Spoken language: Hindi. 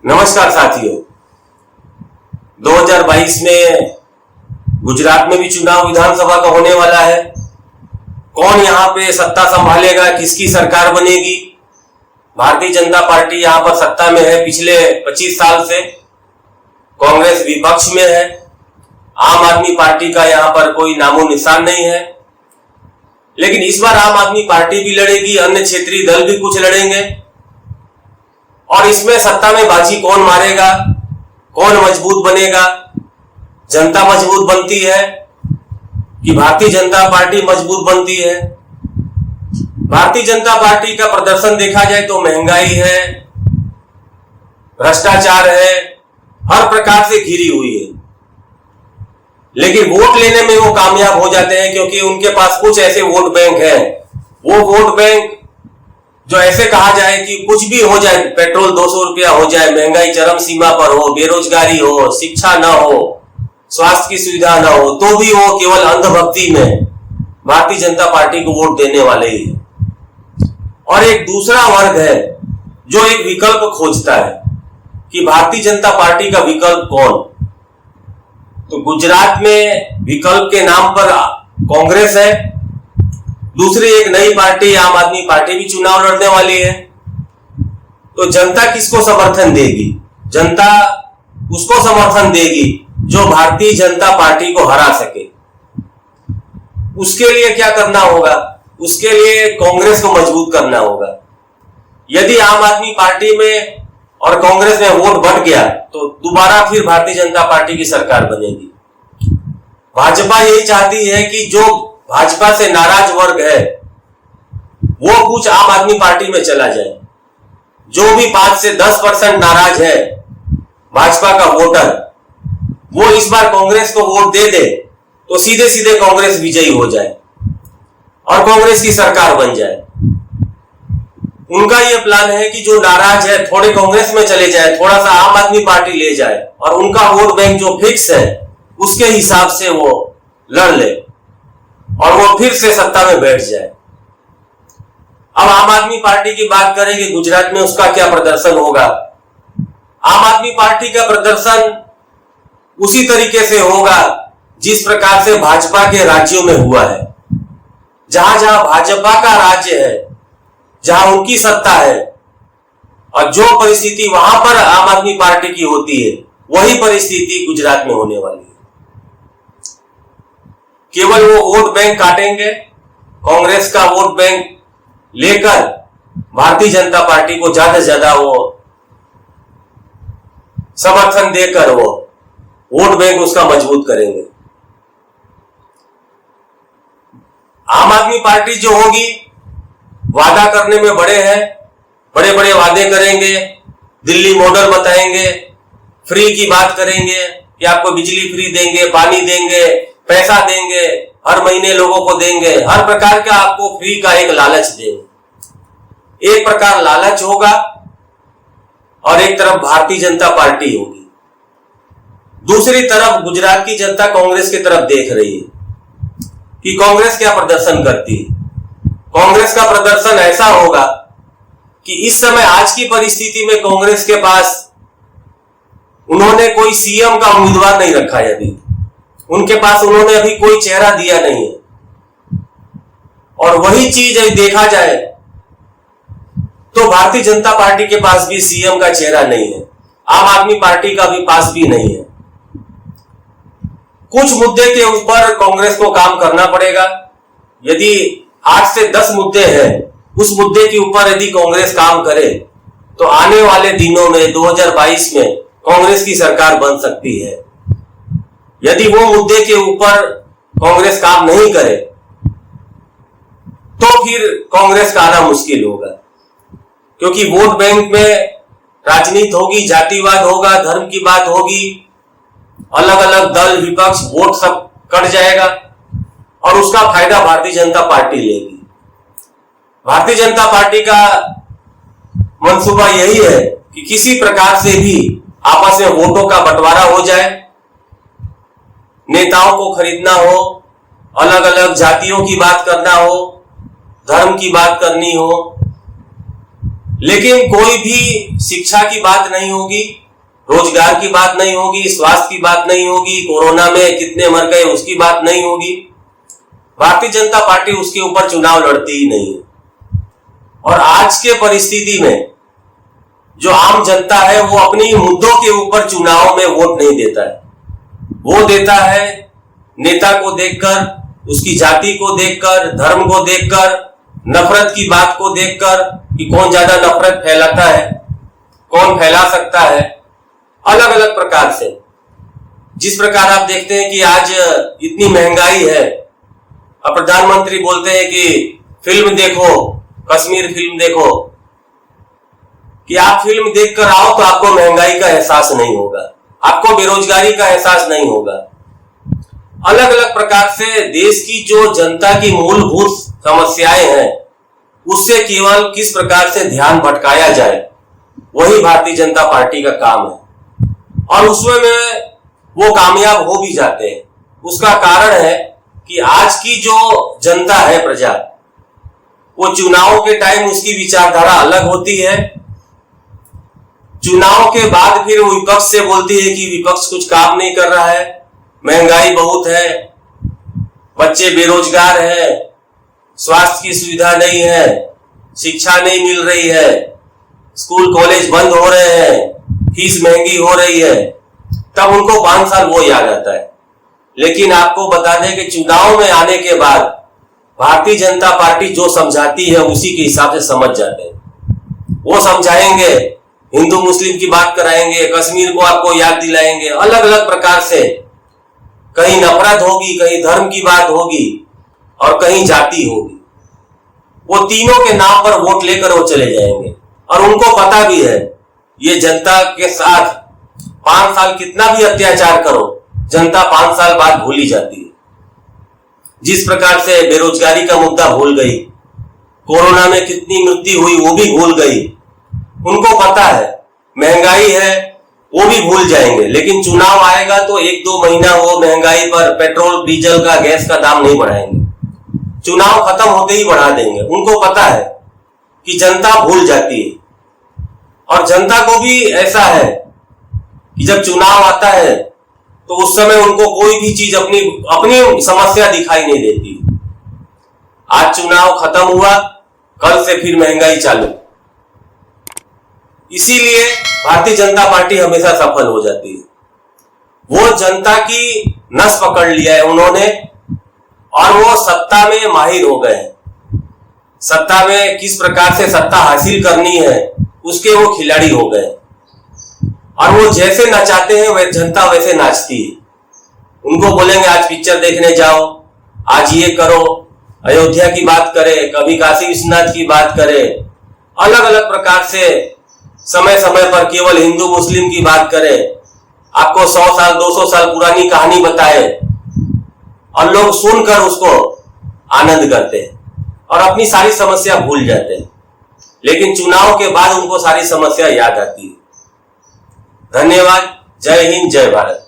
नमस्कार साथियों, 2022 में गुजरात में भी चुनाव विधानसभा का होने वाला है। कौन यहाँ पे सत्ता संभालेगा, किसकी सरकार बनेगी? भारतीय जनता पार्टी यहाँ पर सत्ता में है पिछले 25 साल से, कांग्रेस विपक्ष में है, आम आदमी पार्टी का यहाँ पर कोई नामो निशान नहीं है। लेकिन इस बार आम आदमी पार्टी भी लड़ेगी, अन्य क्षेत्रीय दल भी कुछ लड़ेंगे और इसमें सत्ता में बाजी कौन मारेगा, कौन मजबूत बनेगा? जनता मजबूत बनती है कि भारतीय जनता पार्टी मजबूत बनती है? भारतीय जनता पार्टी का प्रदर्शन देखा जाए तो महंगाई है, भ्रष्टाचार है, हर प्रकार से घिरी हुई है। लेकिन वोट लेने में वो कामयाब हो जाते हैं क्योंकि उनके पास कुछ ऐसे वोट बैंक हैं, वो वोट बैंक जो ऐसे कहा जाए कि कुछ भी हो जाए, पेट्रोल 200 रुपया हो जाए, महंगाई चरम सीमा पर हो, बेरोजगारी हो, शिक्षा न हो, स्वास्थ्य की सुविधा न हो, तो भी वो केवल अंधभक्ति में भारतीय जनता पार्टी को वोट देने वाले ही है। और एक दूसरा वर्ग है जो एक विकल्प खोजता है कि भारतीय जनता पार्टी का विकल्प कौन? तो गुजरात में विकल्प के नाम पर कांग्रेस है, दूसरी एक नई पार्टी आम आदमी पार्टी भी चुनाव लड़ने वाली है। तो जनता किसको समर्थन देगी? जनता उसको समर्थन देगी जो भारतीय जनता पार्टी को हरा सके। उसके लिए क्या करना होगा? उसके लिए कांग्रेस को मजबूत करना होगा। यदि आम आदमी पार्टी में और कांग्रेस में वोट बढ़ गया तो दोबारा फिर भारतीय जनता पार्टी की सरकार बनेगी। भाजपा यही चाहती है कि जो भाजपा से नाराज वर्ग है वो कुछ आम आदमी पार्टी में चला जाए। जो भी 5 से 10% नाराज है भाजपा का वोटर, वो इस बार कांग्रेस को वोट दे दे तो सीधे सीधे कांग्रेस विजयी हो जाए और कांग्रेस की सरकार बन जाए। उनका यह प्लान है कि जो नाराज है थोड़े कांग्रेस में चले जाए, थोड़ा सा आम आदमी पार्टी ले जाए और उनका वोट बैंक जो फिक्स है उसके हिसाब से वो लड़ ले और वो फिर से सत्ता में बैठ जाए। अब आम आदमी पार्टी की बात करेंगे, गुजरात में उसका क्या प्रदर्शन होगा? आम आदमी पार्टी का प्रदर्शन उसी तरीके से होगा जिस प्रकार से भाजपा के राज्यों में हुआ है। जहां जहां भाजपा का राज्य है, जहां उनकी सत्ता है और जो परिस्थिति वहां पर आम आदमी पार्टी की होती है, वही परिस्थिति गुजरात में होने वाली है। केवल वो वोट बैंक काटेंगे, कांग्रेस का वोट बैंक लेकर भारतीय जनता पार्टी को ज्यादा से ज्यादा वो समर्थन देकर वो वोट बैंक उसका मजबूत करेंगे। आम आदमी पार्टी जो होगी वादा करने में बड़े हैं, बड़े बड़े वादे करेंगे, दिल्ली मॉडल बताएंगे, फ्री की बात करेंगे कि आपको बिजली फ्री देंगे, पानी देंगे, पैसा देंगे, हर महीने लोगों को देंगे, हर प्रकार का आपको फ्री का एक लालच देंगे। एक प्रकार लालच होगा और एक तरफ भारतीय जनता पार्टी होगी। दूसरी तरफ गुजरात की जनता कांग्रेस की तरफ देख रही है कि कांग्रेस क्या प्रदर्शन करती है। कांग्रेस का प्रदर्शन ऐसा होगा कि इस समय आज की परिस्थिति में कांग्रेस के पास उन्होंने कोई सीएम का उम्मीदवार नहीं रखा है, अभी उनके पास उन्होंने अभी कोई चेहरा दिया नहीं है। और वही चीज देखा जाए तो भारतीय जनता पार्टी के पास भी सीएम का चेहरा नहीं है, आम आदमी पार्टी का भी पास भी नहीं है। कुछ मुद्दे के ऊपर कांग्रेस को काम करना पड़ेगा। यदि 8 से 10 मुद्दे हैं, उस मुद्दे के ऊपर यदि कांग्रेस काम करे तो आने वाले दिनों में 2022 में कांग्रेस की सरकार बन सकती है। यदि वो मुद्दे के ऊपर कांग्रेस काम नहीं करे तो फिर कांग्रेस का आना मुश्किल होगा, क्योंकि वोट बैंक में राजनीति होगी, जातिवाद होगा, धर्म की बात होगी, अलग अलग दल विपक्ष वोट सब कट जाएगा और उसका फायदा भारतीय जनता पार्टी लेगी। भारतीय जनता पार्टी का मंसूबा यही है कि किसी प्रकार से भी आपस में वोटों का बंटवारा हो जाए नेताओं को खरीदना हो, अलग अलग जातियों की बात करना हो, धर्म की बात करनी हो, लेकिन कोई भी शिक्षा की बात नहीं होगी, रोजगार की बात नहीं होगी, स्वास्थ्य की बात नहीं होगी, कोरोना में कितने मर गए उसकी बात नहीं होगी। भारतीय जनता पार्टी उसके ऊपर चुनाव लड़ती ही नहीं है। और आज के परिस्थिति में जो आम जनता है वो अपनी मुद्दों के ऊपर चुनाव में वोट नहीं देता है। वो देता है नेता को देखकर, उसकी जाति को देखकर, धर्म को देखकर, नफरत की बात को देखकर कि कौन ज्यादा नफरत फैलाता है, कौन फैला सकता है, अलग अलग प्रकार से। जिस प्रकार आप देखते हैं कि आज इतनी महंगाई है और प्रधानमंत्री बोलते हैं कि फिल्म देखो, कश्मीर फिल्म देखो, कि आप फिल्म देखकर आओ तो आपको महंगाई का एहसास नहीं होगा, आपको बेरोजगारी का एहसास नहीं होगा। अलग अलग प्रकार से देश की जो जनता की मूलभूत समस्याएं हैं उससे केवल किस प्रकार से ध्यान भटकाया जाए, वही भारतीय जनता पार्टी का काम है। और उसमें वो कामयाब हो भी जाते हैं। उसका कारण है कि आज की जो जनता है, प्रजा, वो चुनाव के टाइम उसकी विचारधारा अलग होती है। चुनाव के बाद फिर वो विपक्ष से बोलती है कि विपक्ष कुछ काम नहीं कर रहा है, महंगाई बहुत है, बच्चे बेरोजगार हैं, स्वास्थ्य की सुविधा नहीं है, शिक्षा नहीं मिल रही है, स्कूल कॉलेज बंद हो रहे हैं, फीस महंगी हो रही है। तब उनको 5 साल वो याद आता है। लेकिन आपको बता दें कि चुनाव में आने के बाद भारतीय जनता पार्टी जो समझाती है उसी के हिसाब से समझ जाते हैं। वो समझाएंगे, हिंदू मुस्लिम की बात कराएंगे, कश्मीर को आपको याद दिलाएंगे, अलग अलग प्रकार से। कहीं नफरत होगी, कहीं धर्म की बात होगी और कहीं जाति होगी। वो तीनों के नाम पर वोट लेकर वो चले जाएंगे। और उनको पता भी है ये जनता के साथ 5 साल कितना भी अत्याचार करो, जनता 5 साल बाद भूल ही जाती है। जिस प्रकार से बेरोजगारी का मुद्दा भूल गई, कोरोना में कितनी मृत्यु हुई वो भी भूल गई। उनको पता है महंगाई है, वो भी भूल जाएंगे। लेकिन चुनाव आएगा तो 1-2 महीना वो महंगाई पर पेट्रोल डीजल का, गैस का दाम नहीं बढ़ाएंगे। चुनाव खत्म होते ही बढ़ा देंगे। उनको पता है कि जनता भूल जाती है। और जनता को भी ऐसा है कि जब चुनाव आता है तो उस समय उनको कोई भी चीज अपनी समस्या दिखाई नहीं देती। आज चुनाव खत्म हुआ, कल से फिर महंगाई चालू। इसीलिए भारतीय जनता पार्टी हमेशा सफल हो जाती है। वो जनता की नस पकड़ लिया है उन्होंने और वो सत्ता में माहिर हो गए हैं। सत्ता में किस प्रकार से सत्ता हासिल करनी है उसके वो खिलाड़ी हो गए। और वो जैसे नचाते हैं वह जनता वैसे नाचती है। उनको बोलेंगे आज पिक्चर देखने जाओ, आज ये करो, अयोध्या की बात करें, कभी काशी विश्वनाथ की बात करें, अलग अलग प्रकार से समय समय पर केवल हिंदू मुस्लिम की बात करें, आपको 100 साल 200 साल पुरानी कहानी बताए और लोग सुनकर उसको आनंद करते हैं और अपनी सारी समस्या भूल जाते हैं। लेकिन चुनाव के बाद उनको सारी समस्या याद आती है। धन्यवाद। जय हिंद, जय भारत।